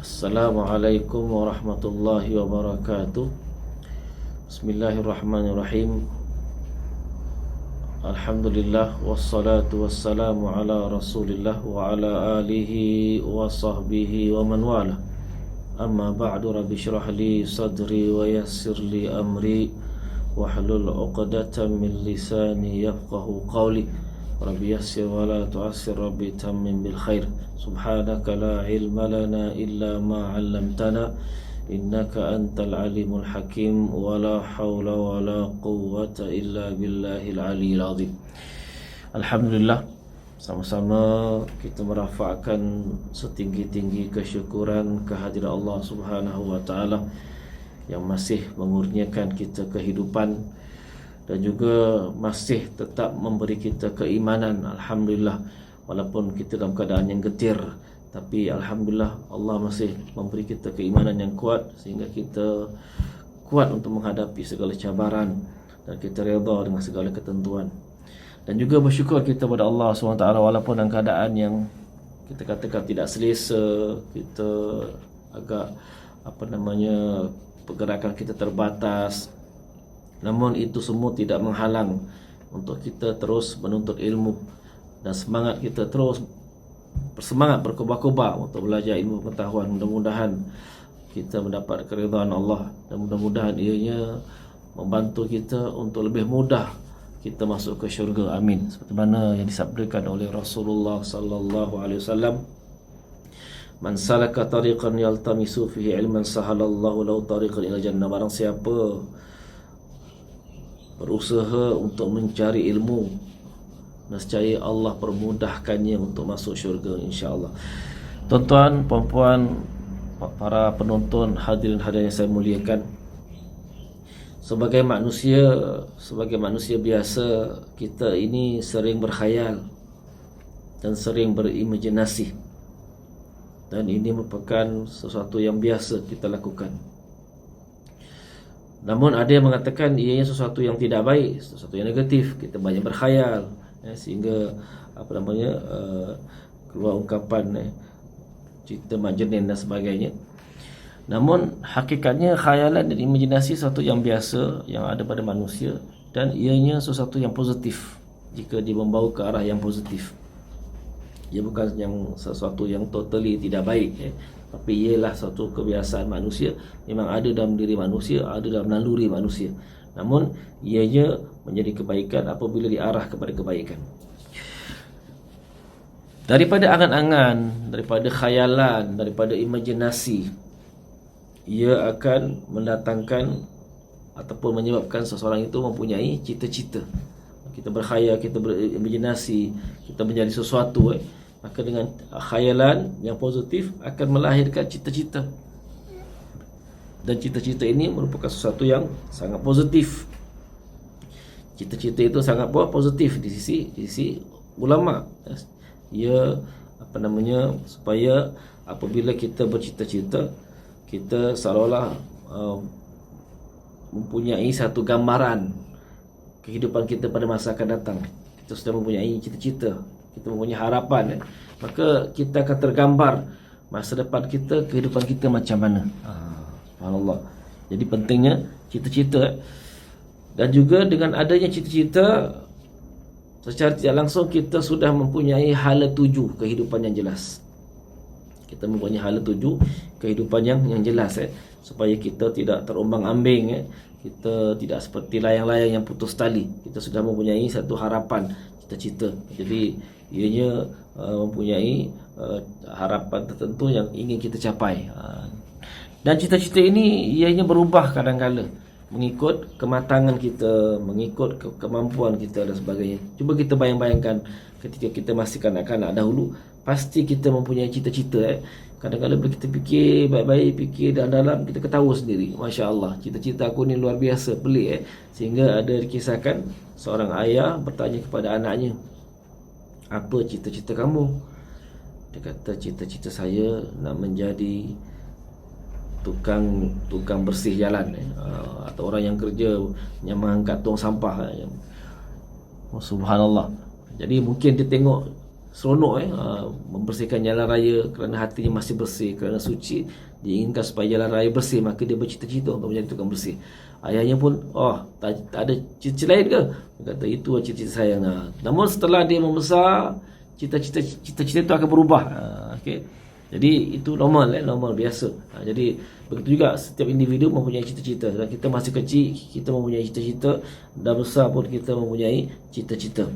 Assalamualaikum warahmatullahi wabarakatuh. Bismillahirrahmanirrahim. Alhamdulillah wassalatu wassalamu ala Rasulillah wa ala alihi wa sahbihi wa man wala. Amma ba'du, rabbi shrah li sadri wa yassir li amri wahlul 'uqdatam min lisani yafqahu qawli. Rabbi yassir wa la tu'assir, rabbi tammim bil khair. Subhanaka la ilma lana illa ma 'allamtana innaka antal alimul hakim. Wa la hawla wa la quwwata illa billahil aliyyil azim. Alhamdulillah, sama-sama kita merafakkan setinggi-tinggi kesyukuran kehadiran Allah Subhanahu wa taala yang masih mengurniakan kita kehidupan dan juga masih tetap memberi kita keimanan. Alhamdulillah, walaupun kita dalam keadaan yang getir, tapi Alhamdulillah Allah masih memberi kita keimanan yang kuat sehingga kita kuat untuk menghadapi segala cabaran dan kita redha dengan segala ketentuan. Dan juga bersyukur kita kepada Allah SWT walaupun dalam keadaan yang kita katakan tidak selesa, kita agak pergerakan kita terbatas, namun itu semua tidak menghalang untuk kita terus menuntut ilmu dan semangat kita terus bersemangat berkobar-kobar untuk belajar ilmu pengetahuan. Mudah-mudahan kita mendapat keridhaan Allah dan mudah-mudahan ianya membantu kita untuk lebih mudah kita masuk ke syurga. Amin. Seperti mana yang disabdakan oleh Rasulullah sallallahu alaihi wasallam, man salaka tariqan yaltamisu fihi ilman sahalallahu lahu tariqan ila jannah. Barang siapa berusaha untuk mencari ilmu, nescaya Allah permudahkannya untuk masuk syurga, insya-Allah. Tuan-tuan, puan-puan, para penonton, hadirin-hadirin yang saya muliakan, sebagai manusia biasa, kita ini sering berkhayal dan sering berimajinasi, dan ini merupakan sesuatu yang biasa kita lakukan. Namun ada yang mengatakan ianya sesuatu yang tidak baik, sesuatu yang negatif. Kita banyak berkhayal, sehingga keluar ungkapan cerita majnun dan sebagainya. Namun hakikatnya khayalan dan imajinasi sesuatu yang biasa yang ada pada manusia, dan ianya sesuatu yang positif jika dia membawa ke arah yang positif. Ia bukan yang sesuatu yang totally tidak baik, tapi ialah satu kebiasaan manusia. Memang ada dalam diri manusia, ada dalam naluri manusia, namun ianya menjadi kebaikan apabila diarah kepada kebaikan. Daripada angan-angan, daripada khayalan, daripada imajinasi, ia akan mendatangkan ataupun menyebabkan seseorang itu mempunyai cita-cita. Kita berkhayal, kita berimajinasi, kita menjadi sesuatu, maka dengan khayalan yang positif akan melahirkan cita-cita. Dan cita-cita ini merupakan sesuatu yang sangat positif. Cita-cita itu sangat positif di sisi ulama. Ia supaya apabila kita bercita-cita, kita seolah-olah mempunyai satu gambaran kehidupan kita pada masa akan datang. Kita sudah mempunyai cita-cita, kita mempunyai harapan, maka kita akan tergambar masa depan kita, kehidupan kita macam mana. Subhanallah. Jadi pentingnya cita-cita. Dan juga dengan adanya cita-cita, secara tidak langsung kita sudah mempunyai hala tuju kehidupan yang jelas. Kita mempunyai hala tuju kehidupan yang jelas, supaya kita tidak terombang-ambing, kita tidak seperti layang-layang yang putus tali. Kita sudah mempunyai satu harapan, cita-cita. Jadi ianya mempunyai harapan tertentu yang ingin kita capai. Dan cita-cita ini ianya berubah kadang-kala mengikut kematangan kita, mengikut kemampuan kita dan sebagainya. Cuba kita bayang-bayangkan ketika kita masih kanak-kanak dahulu, pasti kita mempunyai cita-cita. Kadang-kadang bila kita fikir baik-baik, fikir dalam, kita ketawa sendiri. Masya Allah, cita-cita aku ni luar biasa, pelik. Sehingga ada dikisahkan seorang ayah bertanya kepada anaknya, apa cita-cita kamu? Dia kata, cita-cita saya nak menjadi tukang bersih jalan, atau orang yang kerja yang mengangkat tong sampah. Subhanallah. Jadi mungkin dia tengok seronok membersihkan jalan raya kerana hatinya masih bersih, kerana suci. Diinginkan supaya jalan raya bersih, maka dia bercita-cita untuk menjadi tukang bersih. Ayahnya pun, tak ada cita-cita lain ke? Dia kata, itu cita-cita saya. Namun setelah dia membesar, cita-cita itu akan berubah. Okay. Jadi itu normal, normal, biasa. Jadi begitu juga setiap individu mempunyai cita-cita. Dan kita masih kecil, kita mempunyai cita-cita. Dah besar pun kita mempunyai cita-cita.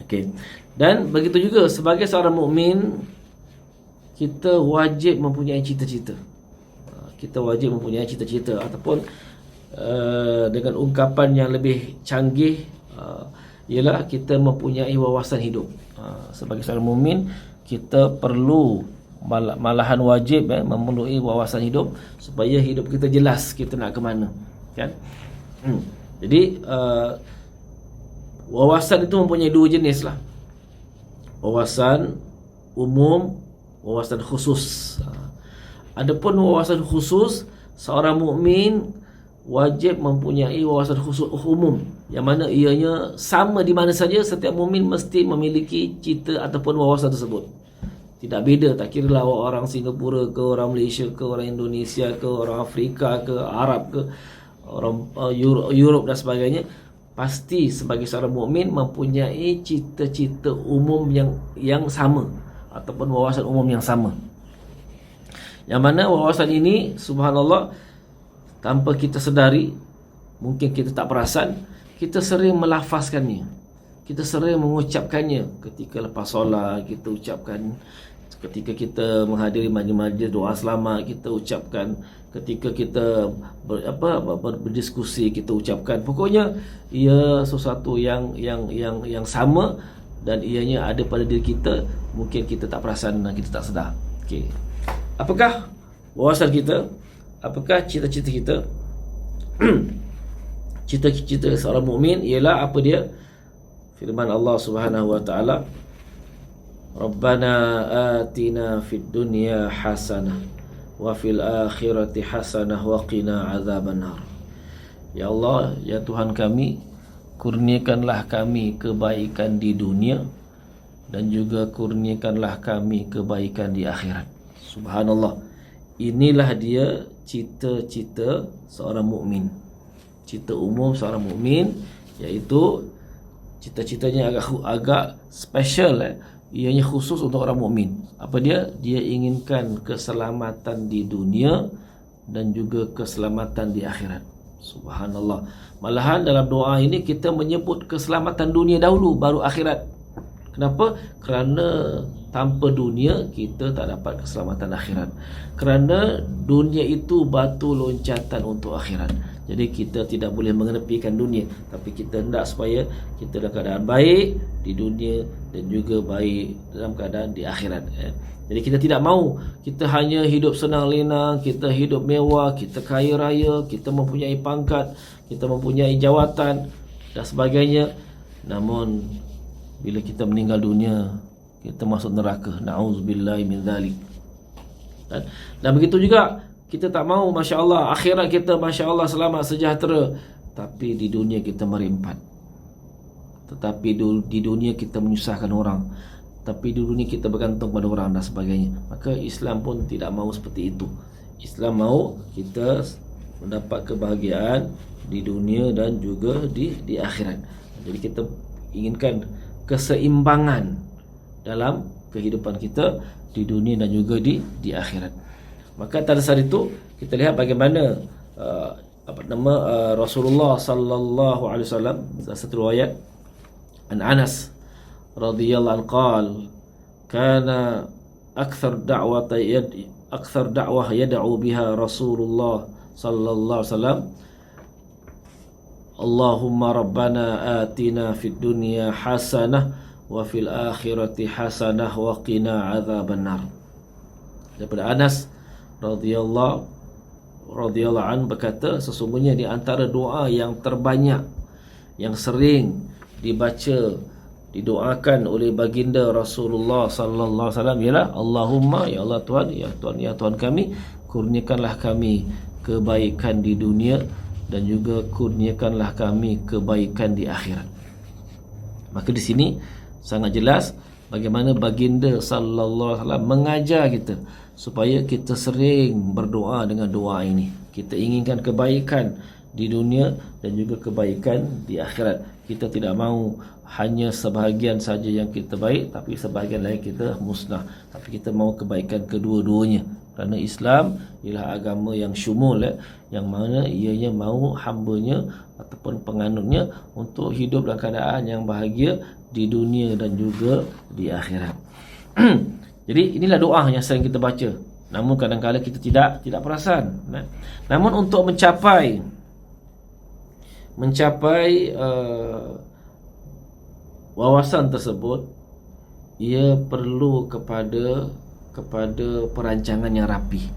Okay. Dan begitu juga sebagai seorang mukmin, kita wajib mempunyai cita-cita. Kita wajib mempunyai cita-cita, ataupun dengan ungkapan yang lebih canggih, ialah kita mempunyai wawasan hidup. Sebagai seorang mukmin, kita perlu, malahan wajib memenuhi wawasan hidup, supaya hidup kita jelas kita nak ke mana, kan? Jadi wawasan itu mempunyai dua jenis lah. Wawasan umum, wawasan khusus. Adapun wawasan khusus, seorang mukmin wajib mempunyai wawasan khusus umum, yang mana ianya sama di mana saja. Setiap mukmin mesti memiliki cita ataupun wawasan tersebut. Tidak beda, tak kira lah orang Singapura ke, orang Malaysia ke, orang Indonesia ke, orang Afrika ke, Arab ke, orang Europe dan sebagainya. Pasti sebagai seorang mukmin mempunyai cita-cita umum yang sama, ataupun wawasan umum yang sama. Yang mana wawasan ini, subhanallah, tanpa kita sedari, mungkin kita tak perasan, kita sering melafazkannya, kita sering mengucapkannya. Ketika lepas solat kita ucapkan, ketika kita menghadiri majlis doa selamat kita ucapkan, ketika kita berdiskusi kita ucapkan. Pokoknya ia sesuatu yang sama, dan ianya ada pada diri kita. Mungkin kita tak perasan dan kita tak sedar. Okey. Apakah wawasan kita? Apakah cita-cita kita? Cita-cita seorang mukmin ialah apa dia? Firman Allah Subhanahu wa taala, Rabbana atina fid dunya hasanah wa fil akhirati hasanah wa qina azabannar. Ya Allah, ya Tuhan kami, kurniakanlah kami kebaikan di dunia, dan juga kurniakanlah kami kebaikan di akhirat. Subhanallah. Inilah dia cita-cita seorang mukmin. Cita umum seorang mukmin, iaitu cita-citanya agak special, ianya khusus untuk orang mukmin. Apa dia? Dia inginkan keselamatan di dunia dan juga keselamatan di akhirat. Subhanallah. Malahan dalam doa ini kita menyebut keselamatan dunia dahulu, baru akhirat. Kenapa? Kerana tanpa dunia kita tak dapat keselamatan akhirat. Kerana dunia itu batu loncatan untuk akhirat. Jadi kita tidak boleh mengenepikan dunia, tapi kita hendak supaya kita dalam keadaan baik di dunia dan juga baik dalam keadaan di akhirat. Jadi kita tidak mahu kita hanya hidup senang lenang, kita hidup mewah, kita kaya raya, kita mempunyai pangkat, kita mempunyai jawatan dan sebagainya. Namun bila kita meninggal dunia, kita masuk neraka. Na'udzubillahi min dzalik. Dan begitu juga kita tak mahu, Masya Allah, akhirat kita Masya Allah selamat sejahtera, tapi di dunia kita merimpat. Tetapi di dunia kita menyusahkan orang, tapi di dunia kita bergantung pada orang dan sebagainya. Maka Islam pun tidak mahu seperti itu. Islam mahu kita mendapat kebahagiaan di dunia dan juga di akhirat. Jadi kita inginkan keseimbangan dalam kehidupan kita di dunia dan juga di akhirat. Maka pada saat itu kita lihat bagaimana Rasulullah sallallahu alaihi wasallam, satu riwayat an Anas radhiyallahu anhu qala kana akthar da'wah yad'u biha Rasulullah sallallahu alaihi wasallam Allahumma rabbana atina fid dunya hasanah wa fil akhirati hasanah wa qina adzabannar. Daripada Anas radhiyallahu an berkata, sesungguhnya di antara doa yang terbanyak, yang sering dibaca, didoakan oleh baginda Rasulullah sallallahu alaihi wasallam ialah Allahumma, ya Allah Tuhan, ya Tuhan, ya Tuhan kami, kurniakanlah kami kebaikan di dunia dan juga kurniakanlah kami kebaikan di akhirat. Maka di sini sangat jelas bagaimana baginda sallallahu alaihi wasallam mengajar kita supaya kita sering berdoa dengan doa ini. Kita inginkan kebaikan di dunia dan juga kebaikan di akhirat. Kita tidak mahu hanya sebahagian saja yang kita baik, tapi sebahagian lain kita musnah. Tapi kita mahu kebaikan kedua-duanya. Kerana Islam ialah agama yang syumul, yang mana ianya mahu hambanya ataupun penganutnya untuk hidup dalam keadaan yang bahagia di dunia dan juga di akhirat. Jadi inilah doa yang sering kita baca. Namun kadang-kadang kita tidak perasan. Namun untuk mencapai wawasan tersebut, ia perlu kepada perancangan yang rapi.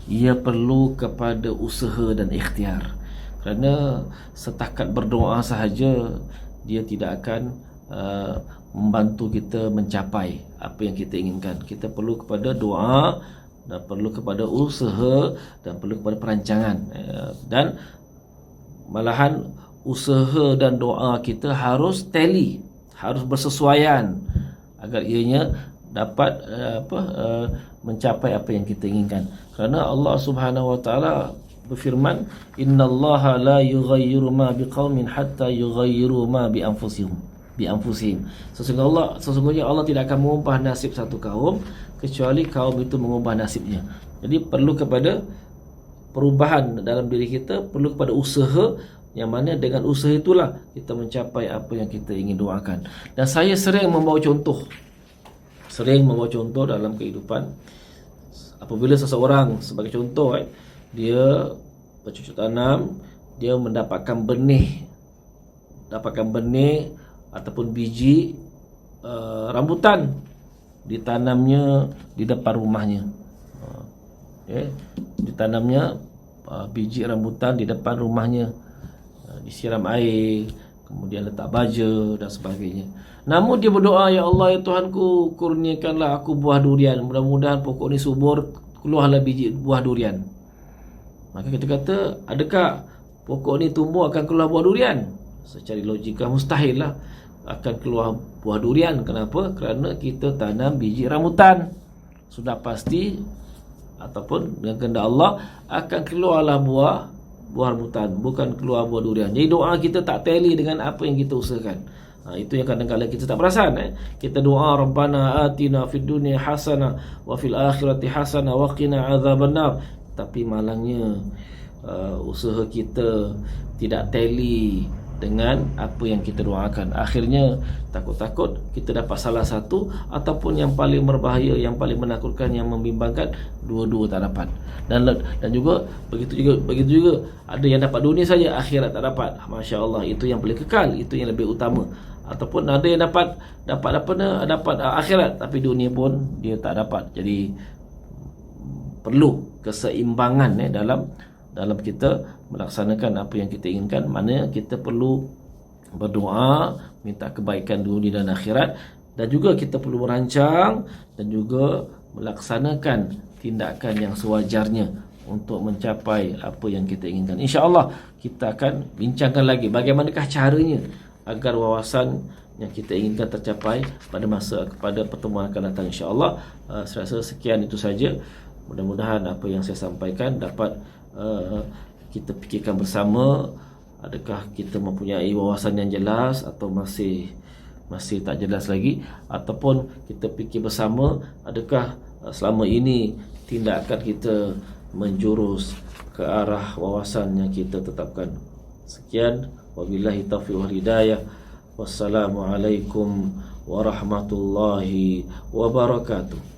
Ia perlu kepada usaha dan ikhtiar. Kerana setakat berdoa sahaja dia tidak akan membantu kita mencapai apa yang kita inginkan. Kita perlu kepada doa dan perlu kepada usaha dan perlu kepada perancangan, dan malahan usaha dan doa kita harus tally, harus bersesuaian agar ianya dapat mencapai apa yang kita inginkan. Kerana Allah Subhanahu wa taala berfirman, innallaha la yughayyiru ma biqaumin hatta yughayyiru ma bi anfusihim. Sesungguhnya Allah tidak akan mengubah nasib satu kaum kecuali kaum itu mengubah nasibnya. Jadi perlu kepada perubahan dalam diri kita, perlu kepada usaha, yang mana dengan usaha itulah kita mencapai apa yang kita ingin doakan. Dan saya sering membawa contoh dalam kehidupan. Apabila seseorang, sebagai contoh, dia bercocok tanam, dia mendapatkan benih ataupun biji rambutan, ditanamnya di depan rumahnya. Ditanamnya biji rambutan di depan rumahnya, disiram air, kemudian letak baja dan sebagainya. Namun dia berdoa, ya Allah, ya Tuhanku, kurniakanlah aku buah durian. Mudah-mudahan pokok ni subur, keluarlah biji buah durian. Maka kita kata, adakah pokok ni tumbuh akan keluar buah durian? Secara logika mustahil lah akan keluar buah durian. Kenapa? Kerana kita tanam biji rambutan. Sudah pasti ataupun dengan kehendak Allah akan keluarlah buah rambutan, bukan keluar buah durian. Jadi doa kita tak tally dengan apa yang kita usahakan. Itu yang kadang-kadang kita tak perasan. Kita doa, Rabbana atina fid dunya hasanah wa fil akhirati hasanah wa qina azabannar. Tapi malangnya usaha kita tidak tally dengan apa yang kita doakan. Akhirnya takut-takut kita dapat salah satu, ataupun yang paling berbahaya, yang paling menakutkan, yang membimbangkan, dua-dua tak dapat. Dan juga begitu juga ada yang dapat dunia saja, akhirat tak dapat. Masya Allah, itu yang paling kekal, itu yang lebih utama. Ataupun ada yang dapat akhirat, tapi dunia pun dia tak dapat. Jadi perlu keseimbangan dalam kita melaksanakan apa yang kita inginkan. Mana kita perlu berdoa, minta kebaikan dunia dan akhirat, dan juga kita perlu merancang dan juga melaksanakan tindakan yang sewajarnya untuk mencapai apa yang kita inginkan. InsyaAllah kita akan bincangkan lagi bagaimanakah caranya agar wawasan yang kita inginkan tercapai pada pertemuan akan datang, insyaAllah. Saya rasa sekian itu saja. Mudah-mudahan apa yang saya sampaikan dapat kita fikirkan bersama. Adakah kita mempunyai wawasan yang jelas atau masih tak jelas lagi, ataupun kita fikir bersama adakah selama ini tindakan kita menjurus ke arah wawasan yang kita tetapkan. Sekian, wabillahi taufiq wal hidayah. Wassalamualaikum warahmatullahi wabarakatuh.